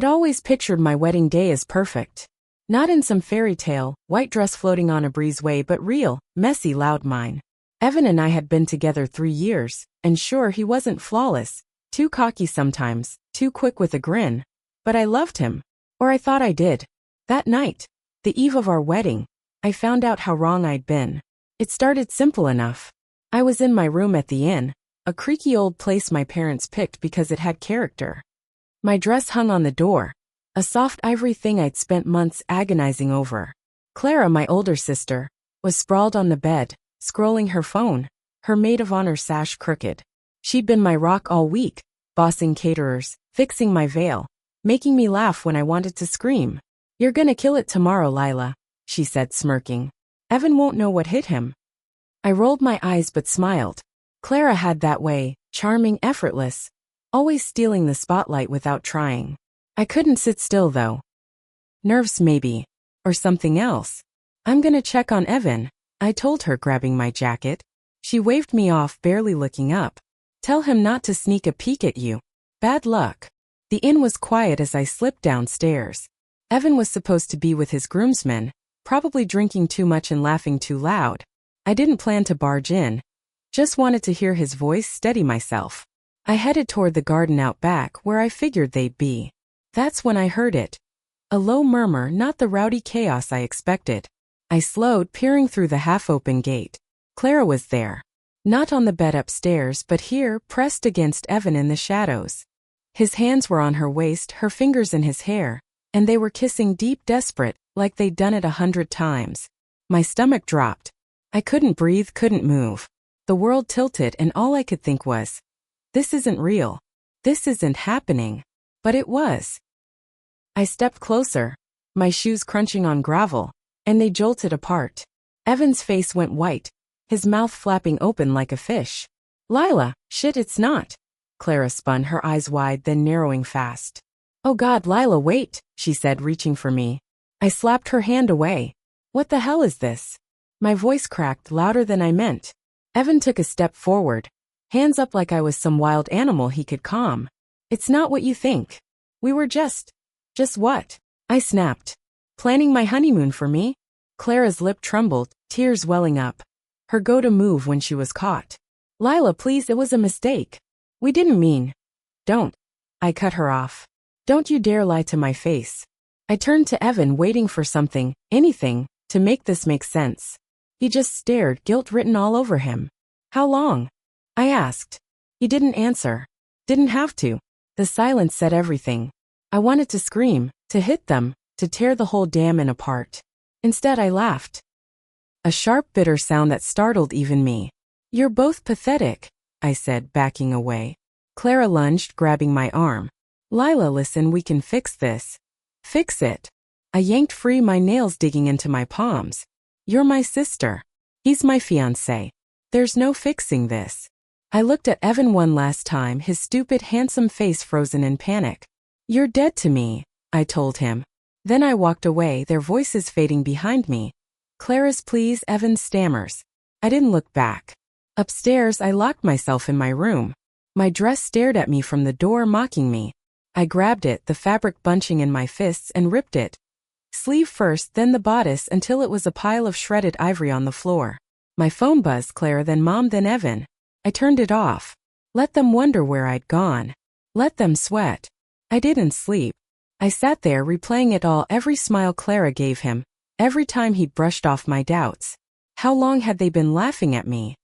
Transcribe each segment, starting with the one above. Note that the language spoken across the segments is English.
I'd always pictured my wedding day as perfect. Not in some fairy tale, white dress floating on a breezeway, but real, messy, loud mine. Evan and I had been together 3 years, and sure, he wasn't flawless, too cocky sometimes, too quick with a grin. But I loved him. Or I thought I did. That night, the eve of our wedding, I found out how wrong I'd been. It started simple enough. I was in my room at the inn, a creaky old place my parents picked because it had character. My dress hung on the door, a soft ivory thing I'd spent months agonizing over. Clara, my older sister, was sprawled on the bed, scrolling her phone, her maid of honor sash crooked. She'd been my rock all week, bossing caterers, fixing my veil, making me laugh when I wanted to scream. "You're gonna kill it tomorrow, Lila," she said, smirking. "Evan won't know what hit him." I rolled my eyes but smiled. Clara had that way, charming, effortless, always stealing the spotlight without trying. I couldn't sit still though. Nerves maybe. Or something else. "I'm gonna check on Evan," I told her, grabbing my jacket. She waved me off, barely looking up. "Tell him not to sneak a peek at you. Bad luck." The inn was quiet as I slipped downstairs. Evan was supposed to be with his groomsmen, probably drinking too much and laughing too loud. I didn't plan to barge in. Just wanted to hear his voice, steady myself. I headed toward the garden out back where I figured they'd be. That's when I heard it. A low murmur, not the rowdy chaos I expected. I slowed, peering through the half-open gate. Clara was there. Not on the bed upstairs, but here, pressed against Evan in the shadows. His hands were on her waist, her fingers in his hair, and they were kissing deep, desperate, like they'd done it 100 times. My stomach dropped. I couldn't breathe, couldn't move. The world tilted, and all I could think was, this isn't real. This isn't happening. But it was. I stepped closer, my shoes crunching on gravel, and they jolted apart. Evan's face went white, his mouth flapping open like a fish. "Lila, shit, it's not." Clara spun, her eyes wide, then narrowing fast. "Oh God, Lila, wait," she said, reaching for me. I slapped her hand away. "What the hell is this?" My voice cracked louder than I meant. Evan took a step forward, hands up like I was some wild animal he could calm. "It's not what you think. We were just what?" I snapped. "Planning my honeymoon for me?" Clara's lip trembled, tears welling up. Her go-to move when she was caught. "Lila, please, it was a mistake. We didn't mean." "Don't." I cut her off. "Don't you dare lie to my face." I turned to Evan, waiting for something, anything, to make this make sense. He just stared, guilt written all over him. "How long?" I asked. He didn't answer. Didn't have to. The silence said everything. I wanted to scream, to hit them, to tear the whole damn inn apart. Instead, I laughed. A sharp, bitter sound that startled even me. "You're both pathetic," I said, backing away. Clara lunged, grabbing my arm. "Lila, listen, we can fix this." "Fix it?" I yanked free, my nails digging into my palms. "You're my sister. He's my fiance. There's no fixing this." I looked at Evan one last time, his stupid, handsome face frozen in panic. "You're dead to me," I told him. Then I walked away, their voices fading behind me. Clara's pleas, Evan's stammers. I didn't look back. Upstairs, I locked myself in my room. My dress stared at me from the door, mocking me. I grabbed it, the fabric bunching in my fists, and ripped it. Sleeve first, then the bodice, until it was a pile of shredded ivory on the floor. My phone buzzed, Clara, then Mom, then Evan. I turned it off. Let them wonder where I'd gone. Let them sweat. I didn't sleep. I sat there, replaying it all, every smile Clara gave him, every time he'd brushed off my doubts. How long had they been laughing at me?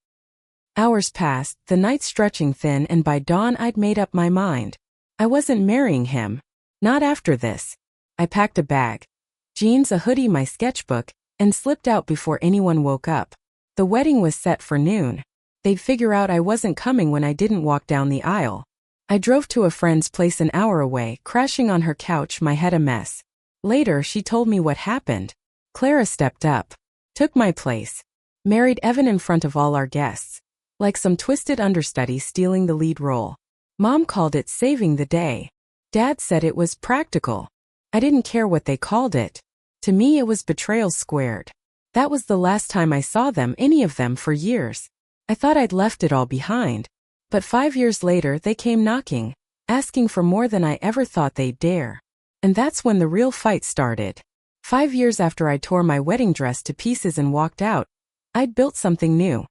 Hours passed, the night stretching thin, and by dawn I'd made up my mind. I wasn't marrying him. Not after this. I packed a bag. Jeans, a hoodie, my sketchbook, and slipped out before anyone woke up. The wedding was set for noon. They'd figure out I wasn't coming when I didn't walk down the aisle. I drove to a friend's place an hour away, crashing on her couch, my head a mess. Later, she told me what happened. Clara stepped up. Took my place. Married Evan in front of all our guests. Like some twisted understudy stealing the lead role. Mom called it saving the day. Dad said it was practical. I didn't care what they called it. To me, it was betrayal squared. That was the last time I saw them, any of them, for years. I thought I'd left it all behind. But 5 years later, they came knocking, asking for more than I ever thought they'd dare. And that's when the real fight started. 5 years after I tore my wedding dress to pieces and walked out, I'd built something new.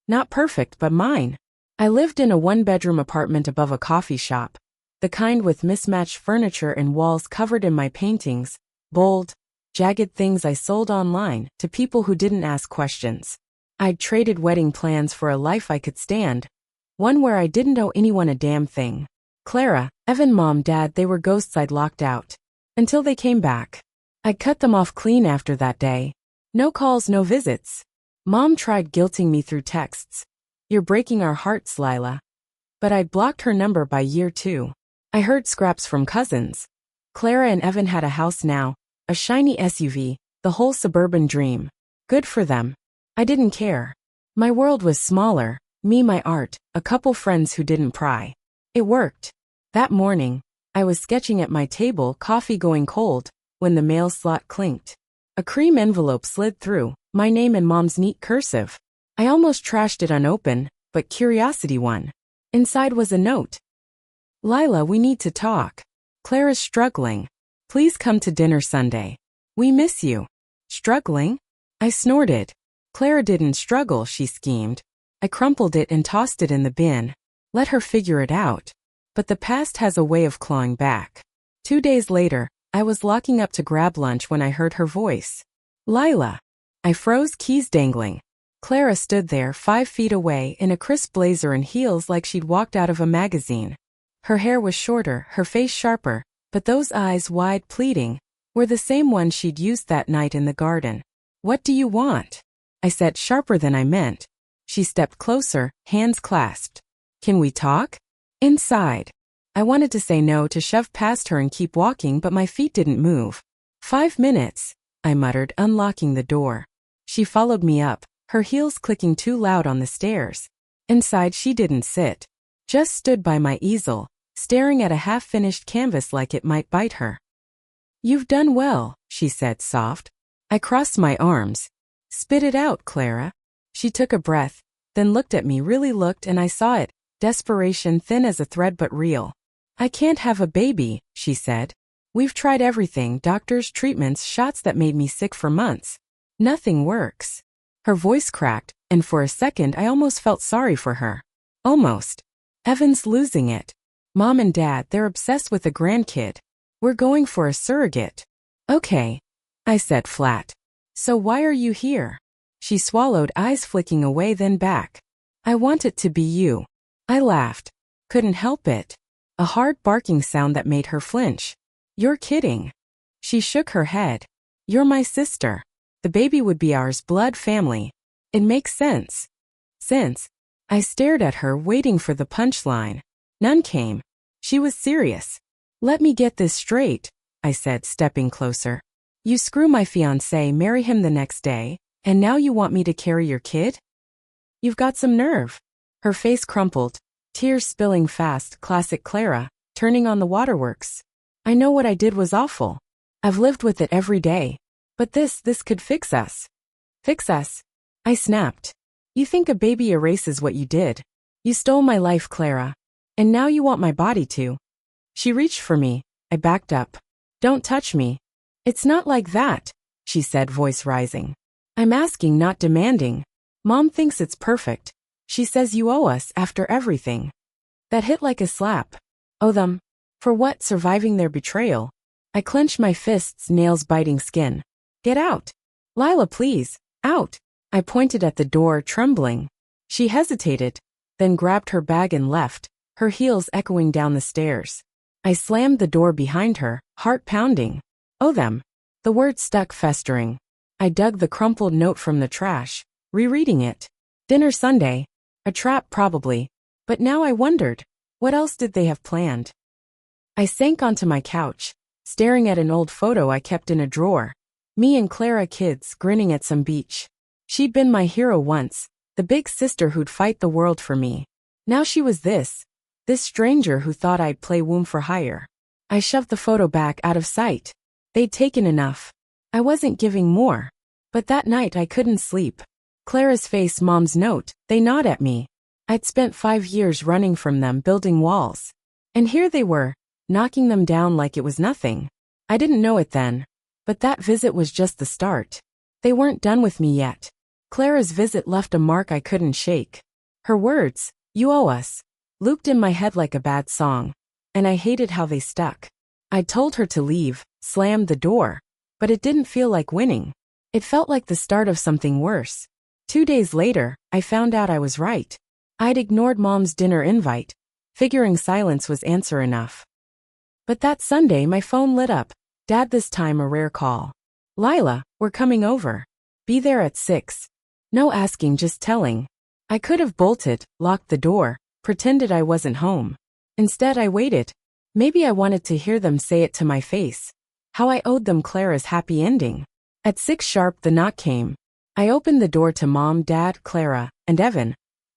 Not perfect, but mine. I lived in a one-bedroom apartment above a coffee shop, the kind with mismatched furniture and walls covered in my paintings, bold, jagged things I sold online to people who didn't ask questions. I'd traded wedding plans for a life I could stand, one where I didn't owe anyone a damn thing. Clara, Evan, Mom, Dad, they were ghosts I'd locked out. Until they came back. I'd cut them off clean after that day. No calls, no visits. Mom tried guilting me through texts. You're breaking our hearts, Lila. But I'd blocked her number by year 2. I heard scraps from cousins. Clara and Evan had a house now, a shiny SUV, the whole suburban dream. Good for them. I didn't care. My world was smaller, me, my art, a couple friends who didn't pry. It worked. That morning, I was sketching at my table, coffee going cold, when the mail slot clinked. A cream envelope slid through, my name in Mom's neat cursive. I almost trashed it unopened, but curiosity won. Inside was a note. Lila, we need to talk. Clara's struggling. Please come to dinner Sunday. We miss you. Struggling? I snorted. Clara didn't struggle, she schemed. I crumpled it and tossed it in the bin. Let her figure it out. But the past has a way of clawing back. 2 days later, I was locking up to grab lunch when I heard her voice. Lila. I froze, keys dangling. Clara stood there 5 feet away in a crisp blazer and heels like she'd walked out of a magazine. Her hair was shorter, her face sharper, but those eyes, wide, pleading, were the same ones she'd used that night in the garden. What do you want? I said, sharper than I meant. She stepped closer, hands clasped. Can we talk? Inside. I wanted to say no, to shove past her and keep walking, but my feet didn't move. 5 minutes, I muttered, unlocking the door. She followed me up, her heels clicking too loud on the stairs. Inside she didn't sit. Just stood by my easel, staring at a half-finished canvas like it might bite her. You've done well, she said, soft. I crossed my arms. Spit it out, Clara. She took a breath, then looked at me, really looked, and I saw it, desperation, thin as a thread but real. I can't have a baby, she said. We've tried everything, doctors, treatments, shots that made me sick for months. Nothing works. Her voice cracked, and for a second I almost felt sorry for her. Almost. Evan's losing it. Mom and Dad, they're obsessed with a grandkid. We're going for a surrogate. Okay, I said flat. So why are you here? She swallowed, eyes flicking away then back. I want it to be you. I laughed. Couldn't help it. A hard barking sound that made her flinch. You're kidding. She shook her head. You're my sister. The baby would be ours, blood family. It makes sense. Since. I stared at her, waiting for the punchline. None came. She was serious. Let me get this straight, I said, stepping closer. You screw my fiance, marry him the next day, and now you want me to carry your kid? You've got some nerve. Her face crumpled, tears spilling fast, classic Clara, turning on the waterworks. I know what I did was awful. I've lived with it every day. But this could fix us. Fix us? I snapped. You think a baby erases what you did? You stole my life, Clara. And now you want my body too. She reached for me. I backed up. Don't touch me. It's not like that, she said, voice rising. I'm asking, not demanding. Mom thinks it's perfect. She says you owe us after everything. That hit like a slap. Owe them? For what? Surviving their betrayal. I clenched my fists, nails biting skin. Get out. Lila, please. Out. I pointed at the door, trembling. She hesitated, then grabbed her bag and left, her heels echoing down the stairs. I slammed the door behind her, heart pounding. Owe them. The word stuck, festering. I dug the crumpled note from the trash, rereading it. Dinner Sunday. A trap, probably. But now I wondered, what else did they have planned? I sank onto my couch, staring at an old photo I kept in a drawer. Me and Clara, kids, grinning at some beach. She'd been my hero once, the big sister who'd fight the world for me. Now she was this stranger who thought I'd play womb for hire. I shoved the photo back, out of sight. They'd taken enough. I wasn't giving more. But that night I couldn't sleep. Clara's face, Mom's note, they gnawed at me. I'd spent 5 years running from them, building walls. And here they were, knocking them down like it was nothing. I didn't know it then. But that visit was just the start. They weren't done with me yet. Clara's visit left a mark I couldn't shake. Her words, "You owe us," looped in my head like a bad song. And I hated how they stuck. I told her to leave, slammed the door. But it didn't feel like winning. It felt like the start of something worse. 2 days later, I found out I was right. I'd ignored Mom's dinner invite, figuring silence was answer enough. But that Sunday my phone lit up. Dad, this time a rare call. "Lila, we're coming over. Be there at 6. No asking, just telling. I could have bolted, locked the door, pretended I wasn't home. Instead I waited. Maybe I wanted to hear them say it to my face. How I owed them Clara's happy ending. At 6 sharp the knock came. I opened the door to Mom, Dad, Clara, and Evan.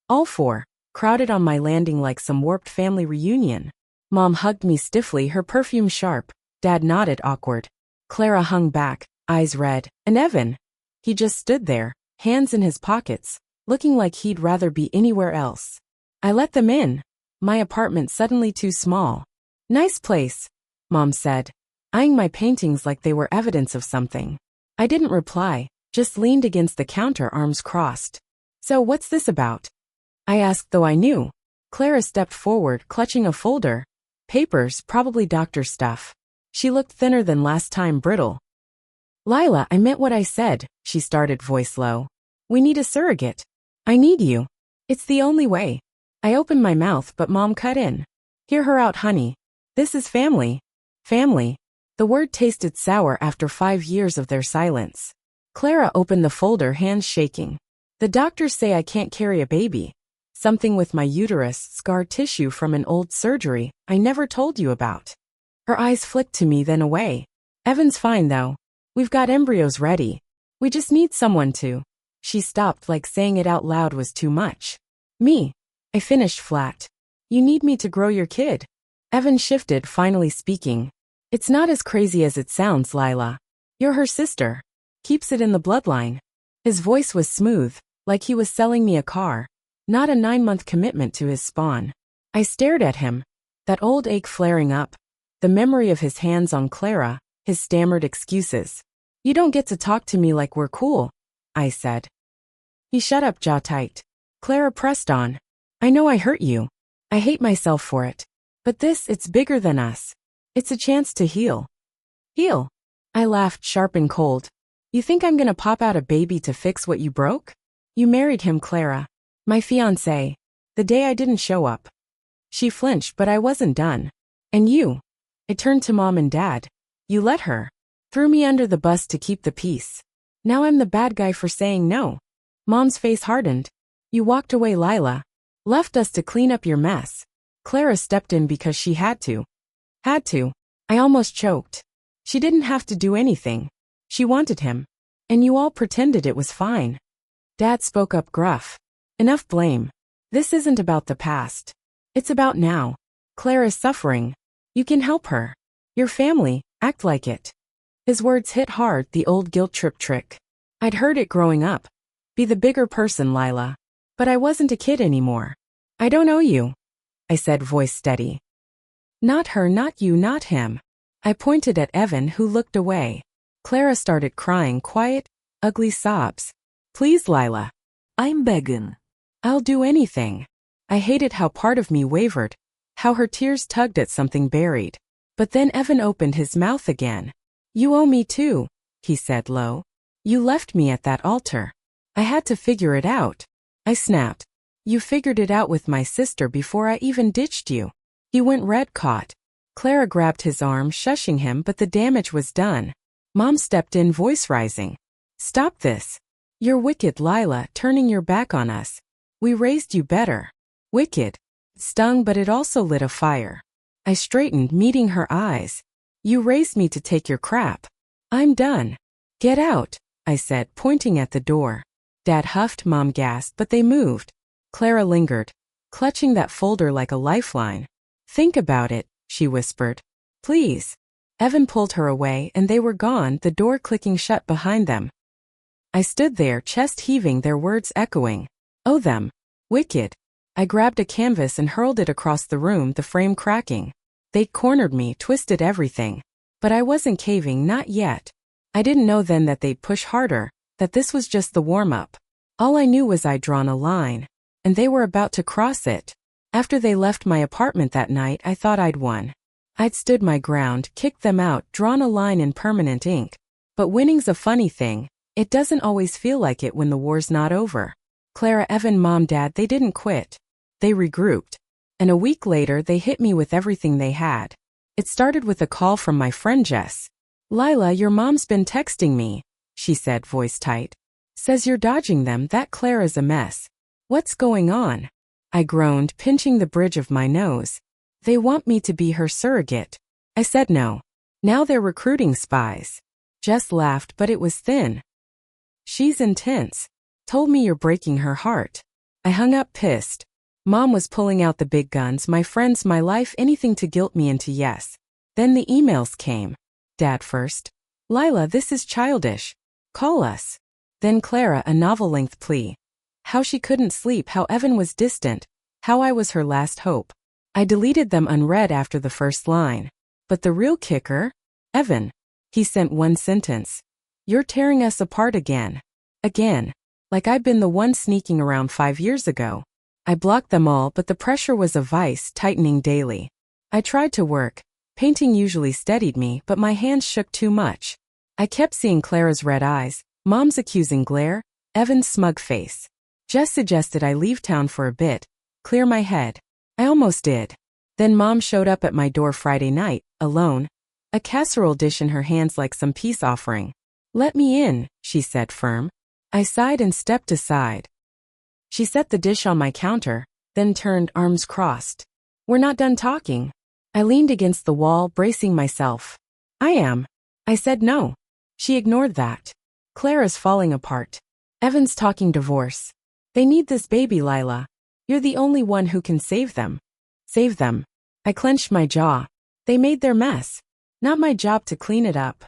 All 4, crowded on my landing like some warped family reunion. Mom hugged me stiffly, her perfume sharp. Dad nodded, awkward. Clara hung back, eyes red, and Evan. He just stood there, hands in his pockets, looking like he'd rather be anywhere else. I let them in. My apartment suddenly too small. "Nice place," Mom said, eyeing my paintings like they were evidence of something. I didn't reply, just leaned against the counter, arms crossed. "So what's this about?" I asked, though I knew. Clara stepped forward, clutching a folder. Papers, probably doctor stuff. She looked thinner than last time, brittle. "Lila, I meant what I said," she started, voice low. "We need a surrogate. I need you. It's the only way." I opened my mouth, but Mom cut in. "Hear her out, honey. This is family." Family. The word tasted sour after 5 years of their silence. Clara opened the folder, hands shaking. "The doctors say I can't carry a baby. Something with my uterus, scar tissue from an old surgery I never told you about." Her eyes flicked to me, then away. "Evan's fine though. We've got embryos ready. We just need someone to." She stopped, like saying it out loud was too much. "Me?" I finished flat. "You need me to grow your kid." Evan shifted, finally speaking. "It's not as crazy as it sounds, Lila. You're her sister. Keeps it in the bloodline." His voice was smooth, like he was selling me a car, not a 9-month commitment to his spawn. I stared at him, that old ache flaring up, the memory of his hands on Clara, his stammered excuses. "You don't get to talk to me like we're cool," I said. He shut up, jaw tight. Clara pressed on. "I know I hurt you. I hate myself for it. But it's bigger than us. It's a chance to heal." "Heal?" I laughed, sharp and cold. "You think I'm gonna pop out a baby to fix what you broke? You married him, Clara. My fiance. The day I didn't show up." She flinched, but I wasn't done. "And you?" I turned to Mom and Dad. "You let her. Threw me under the bus to keep the peace. Now I'm the bad guy for saying no." Mom's face hardened. "You walked away, Lila. Left us to clean up your mess." Clara stepped in because she had to. Had to. I almost choked. She didn't have to do anything. She wanted him. And you all pretended it was fine. Dad spoke up gruff. "Enough blame. This isn't about the past. It's about now. Clara's suffering. You can help her. Your family, act like it." His words hit hard, the old guilt trip trick. I'd heard it growing up. Be the bigger person, Lila. But I wasn't a kid anymore. "I don't owe you," I said, voice steady. "Not her, not you, not him." I pointed at Evan, who looked away. Clara started crying, quiet, ugly sobs. "Please, Lila. I'm begging. I'll do anything." I hated how part of me wavered, how her tears tugged at something buried. But then Evan opened his mouth again. "You owe me too," he said low. "You left me at that altar. I had to figure it out." I snapped. "You figured it out with my sister before I even ditched you." He went red, caught. Clara grabbed his arm, shushing him, but the damage was done. Mom stepped in, voice rising. "Stop this. You're wicked, Lila, turning your back on us. We raised you better." Wicked. It stung, but it also lit a fire. I straightened, meeting her eyes. "You raised me to take your crap. I'm done. Get out," I said, pointing at the door. Dad huffed, Mom gasped, but they moved. Clara lingered, clutching that folder like a lifeline. "Think about it," she whispered. "Please." Evan pulled her away, and they were gone, the door clicking shut behind them. I stood there, chest heaving, their words echoing. "Oh, them. Wicked." I grabbed a canvas and hurled it across the room, the frame cracking. They'd cornered me, twisted everything. But I wasn't caving, not yet. I didn't know then that they'd push harder, that this was just the warm-up. All I knew was I'd drawn a line. And they were about to cross it. After they left my apartment that night, I thought I'd won. I'd stood my ground, kicked them out, drawn a line in permanent ink. But winning's a funny thing. It doesn't always feel like it when the war's not over. Clara, Evan, Mom, Dad, they didn't quit. They regrouped. And a week later, they hit me with everything they had. It started with a call from my friend Jess. "Lila, your mom's been texting me," she said, voice tight. "Says you're dodging them, that Clara's a mess. What's going on?" I groaned, pinching the bridge of my nose. "They want me to be her surrogate." I said no. "Now they're recruiting spies." Jess laughed, but it was thin. "She's intense. Told me you're breaking her heart." I hung up pissed. Mom was pulling out the big guns, my friends, my life, anything to guilt me into yes. Then the emails came. Dad first. "Lila, this is childish. Call us." Then Clara, a novel-length plea. How she couldn't sleep, how Evan was distant, how I was her last hope. I deleted them unread after the first line. But the real kicker? Evan. He sent one sentence. "You're tearing us apart again." Again. Like I'd been the one sneaking around 5 years ago. I blocked them all, but the pressure was a vice, tightening daily. I tried to work. Painting usually steadied me, but my hands shook too much. I kept seeing Clara's red eyes, Mom's accusing glare, Evan's smug face. Jess suggested I leave town for a bit, clear my head. I almost did. Then Mom showed up at my door Friday night, alone, a casserole dish in her hands like some peace offering. "Let me in," she said, firm. I sighed and stepped aside. She set the dish on my counter, then turned, arms crossed. "We're not done talking." I leaned against the wall, bracing myself. "I am." I said no. She ignored that. "Clara's falling apart. Evan's talking divorce. They need this baby, Lila. You're the only one who can save them." Save them. I clenched my jaw. They made their mess. Not my job to clean it up.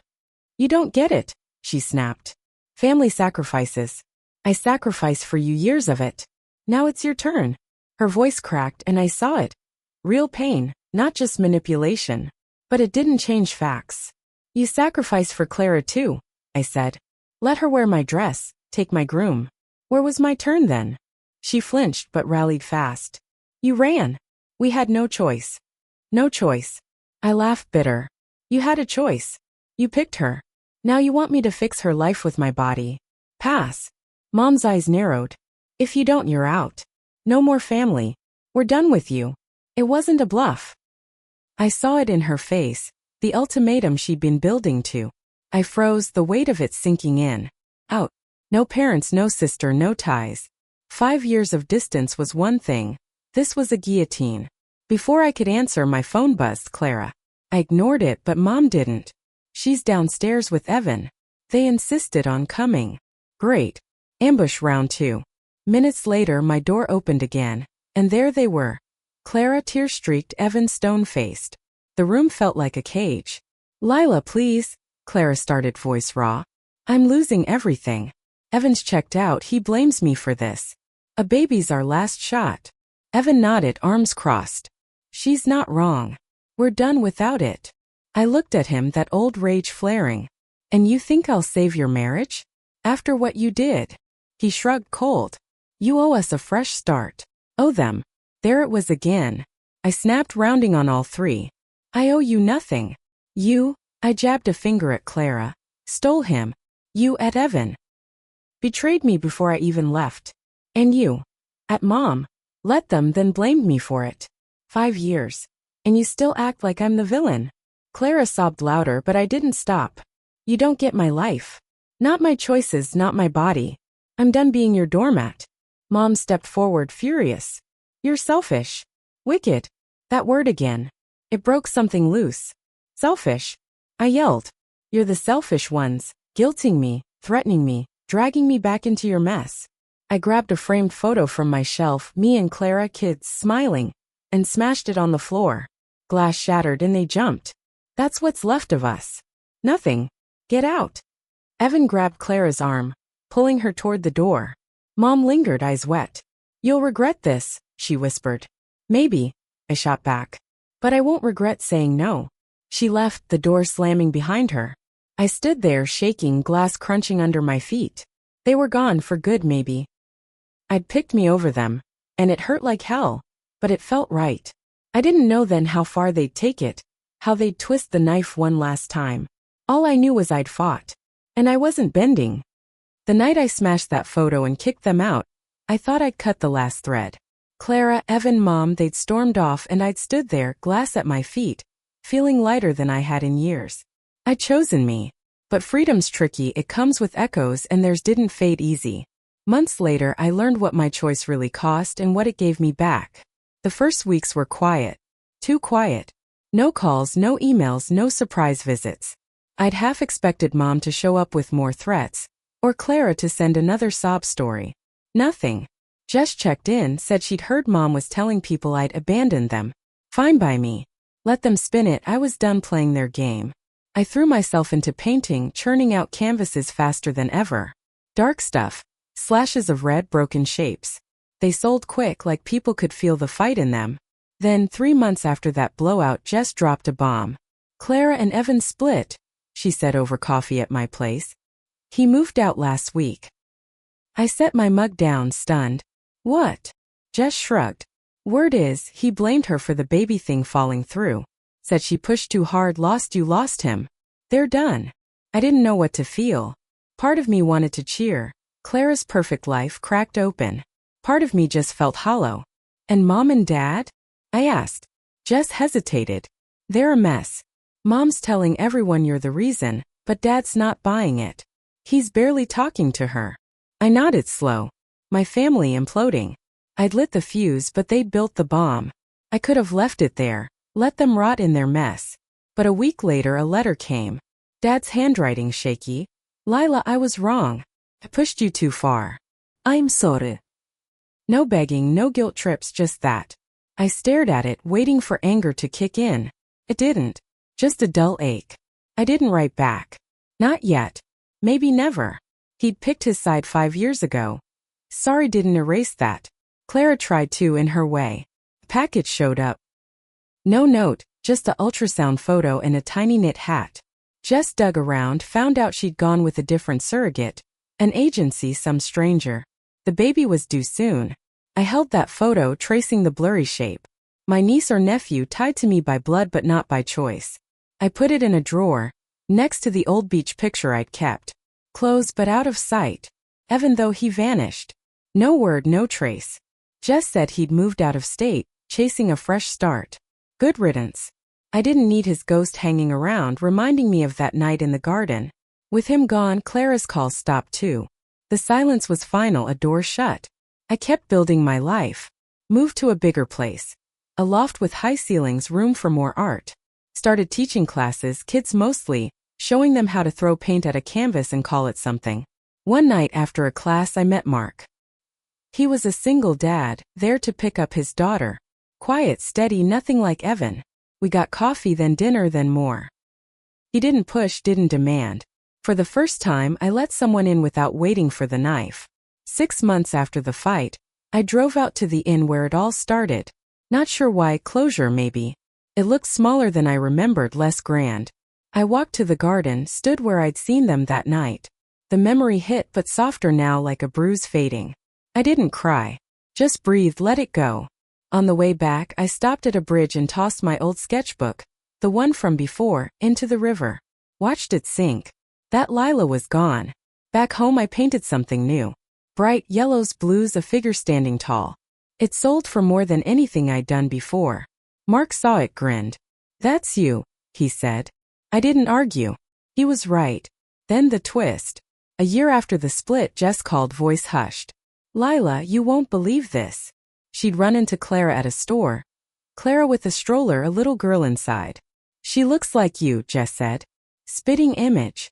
"You don't get it," she snapped. "Family sacrifices. I sacrificed for you, years of it. Now it's your turn." Her voice cracked and I saw it. Real pain, not just manipulation. But it didn't change facts. "You sacrificed for Clara too," I said. "Let her wear my dress, take my groom. Where was my turn then?" She flinched but rallied fast. "You ran. We had no choice." "No choice." I laughed bitter. "You had a choice. You picked her. Now you want me to fix her life with my body. Pass." Mom's eyes narrowed. "If you don't, you're out. No more family. We're done with you." It wasn't a bluff. I saw it in her face, the ultimatum she'd been building to. I froze, the weight of it sinking in. Out. No parents, no sister, no ties. 5 years of distance was one thing. This was a guillotine. Before I could answer, my phone buzzed. Clara. I ignored it, but Mom didn't. "She's downstairs with Evan. They insisted on coming." Great. Ambush round 2. Minutes later, my door opened again, and there they were. Clara, tear-streaked, Evan, stone-faced. The room felt like a cage. "Lila, please," Clara started, voice raw. "I'm losing everything. Evan's checked out, he blames me for this. A baby's our last shot." Evan nodded, arms crossed. "She's not wrong. We're done without it." I looked at him, that old rage flaring. "And you think I'll save your marriage? After what you did?" He shrugged, cold. "You owe us a fresh start." "Owe them." There it was again. I snapped, rounding on all 3. "I owe you nothing. You," I jabbed a finger at Clara, "stole him. You at Evan. Betrayed me before I even left. And you. At Mom. Let them, then blamed me for it. 5 years. And you still act like I'm the villain." Clara sobbed louder, but I didn't stop. "You don't get my life. Not my choices, not my body. I'm done being your doormat." Mom stepped forward, furious. "You're selfish. Wicked." That word again. It broke something loose. "Selfish?" I yelled. "You're the selfish ones, guilting me, threatening me, dragging me back into your mess." I grabbed a framed photo from my shelf, me and Clara, kids, smiling, and smashed it on the floor. Glass shattered and they jumped. "That's what's left of us." "Nothing. Get out." Evan grabbed Clara's arm, pulling her toward the door. Mom lingered, eyes wet. "You'll regret this," she whispered. "Maybe," I shot back. But I won't regret saying no. She left, the door slamming behind her. I stood there shaking, glass crunching under my feet. They were gone for good maybe. I'd picked me over them, and it hurt like hell, but it felt right. I didn't know then how far they'd take it, how they'd twist the knife one last time. All I knew was I'd fought. And I wasn't bending. The night I smashed that photo and kicked them out, I thought I'd cut the last thread. Clara, Evan, Mom, they'd stormed off and I'd stood there, glass at my feet, feeling lighter than I had in years. I'd chosen me. But freedom's tricky, it comes with echoes and theirs didn't fade easy. Months later I learned what my choice really cost and what it gave me back. The first weeks were quiet. Too quiet. No calls, no emails, no surprise visits. I'd half expected Mom to show up with more threats, or Clara to send another sob story. Nothing. Just checked in, said she'd heard Mom was telling people I'd abandoned them. Fine by me. Let them spin it, I was done playing their game. I threw myself into painting, churning out canvases faster than ever. Dark stuff. Slashes of red, broken shapes. They sold quick, like people could feel the fight in them. Then, 3 months after that blowout, Jess dropped a bomb. Clara and Evan split, she said over coffee at my place. He moved out last week. I set my mug down, stunned. What? Jess shrugged. Word is, he blamed her for the baby thing falling through. Said she pushed too hard, lost you, lost him. They're done. I didn't know what to feel. Part of me wanted to cheer. Clara's perfect life cracked open. Part of me just felt hollow. And Mom and Dad? I asked. Jess hesitated. They're a mess. Mom's telling everyone you're the reason, but Dad's not buying it. He's barely talking to her. I nodded slow. My family imploding. I'd lit the fuse, but they'd built the bomb. I could have left it there, let them rot in their mess. But a week later a letter came. Dad's handwriting shaky. Lila, I was wrong. I pushed you too far. I'm sorry. No begging, no guilt trips, just that. I stared at it, waiting for anger to kick in. It didn't. Just a dull ache. I didn't write back. Not yet. Maybe never. He'd picked his side 5 years ago. Sorry didn't erase that. Clara tried to in her way. A package showed up. No note, just a ultrasound photo and a tiny knit hat. Jess dug around, found out she'd gone with a different surrogate. An agency, some stranger. The baby was due soon. I held that photo, tracing the blurry shape. My niece or nephew tied to me by blood but not by choice. I put it in a drawer, next to the old beach picture I'd kept. Close but out of sight. Even though he vanished. No word, no trace. Jess said he'd moved out of state, chasing a fresh start. Good riddance. I didn't need his ghost hanging around, reminding me of that night in the garden. With him gone, Clara's calls stopped too. The silence was final, a door shut. I kept building my life. Moved to a bigger place. A loft with high ceilings, room for more art. Started teaching classes, kids mostly, showing them how to throw paint at a canvas and call it something. One night after a class I met Mark. He was a single dad, there to pick up his daughter. Quiet, steady, nothing like Evan. We got coffee, then dinner, then more. He didn't push, didn't demand. For the first time, I let someone in without waiting for the knife. 6 months after the fight, I drove out to the inn where it all started. Not sure why, closure maybe. It looked smaller than I remembered, less grand. I walked to the garden, stood where I'd seen them that night. The memory hit, but softer now, like a bruise fading. I didn't cry. Just breathed, let it go. On the way back, I stopped at a bridge and tossed my old sketchbook, the one from before, into the river. Watched it sink. That Lila was gone. Back home I painted something new. Bright yellows, blues, a figure standing tall. It sold for more than anything I'd done before. Mark saw it, grinned. That's you, he said. I didn't argue. He was right. Then the twist. A year after the split, Jess called, voice hushed. Lila, you won't believe this. She'd run into Clara at a store. Clara with a stroller, a little girl inside. She looks like you, Jess said. Spitting image.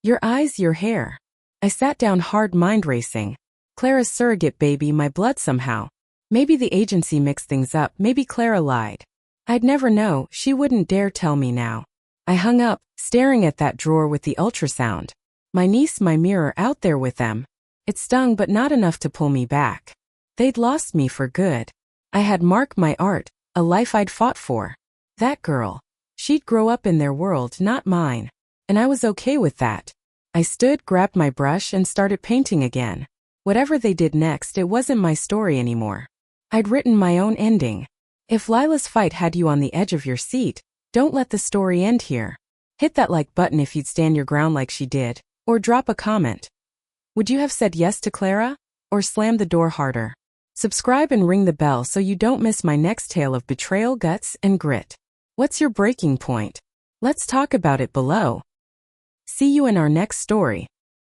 Your eyes, your hair. I sat down hard, mind racing. Clara's surrogate baby, my blood somehow. Maybe the agency mixed things up, maybe Clara lied. I'd never know, she wouldn't dare tell me now. I hung up, staring at that drawer with the ultrasound. My niece, my mirror, out there with them. It stung but not enough to pull me back. They'd lost me for good. I had Mark, my art, a life I'd fought for. That girl. She'd grow up in their world, not mine. And I was okay with that. I stood, grabbed my brush, and started painting again. Whatever they did next, it wasn't my story anymore. I'd written my own ending. If Lila's fight had you on the edge of your seat, don't let the story end here. Hit that like button if you'd stand your ground like she did, or drop a comment. Would you have said yes to Clara, or slammed the door harder? Subscribe and ring the bell so you don't miss my next tale of betrayal, guts, and grit. What's your breaking point? Let's talk about it below. See you in our next story.